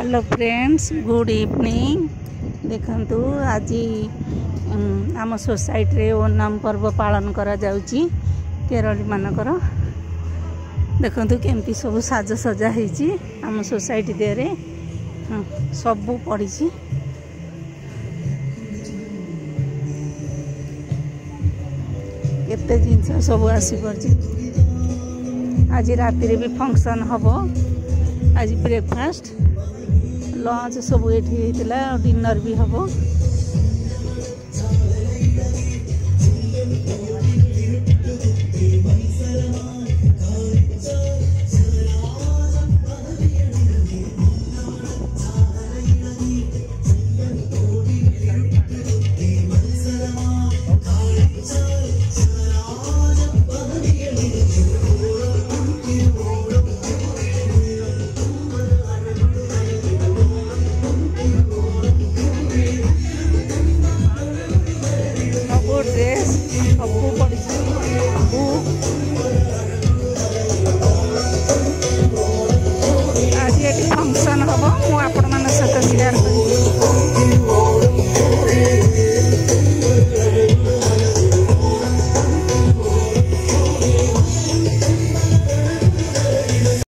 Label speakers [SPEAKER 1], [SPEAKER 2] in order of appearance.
[SPEAKER 1] Hello friends, good evening. देखंतु आज आम सोसाइटी रे ओणम पर्व पालन करा जाउची केरली मानकर। देखंतु केमती सब साज सजा ହେଇची आम सोसाइटी देरे सब पड़ी केते जिनस सब आसी पड़ची। आज राति रे भी फंक्शन हबो। आज ब्रेकफास्ट लंच सब ये डिनर भी हम। ड्रेस सबको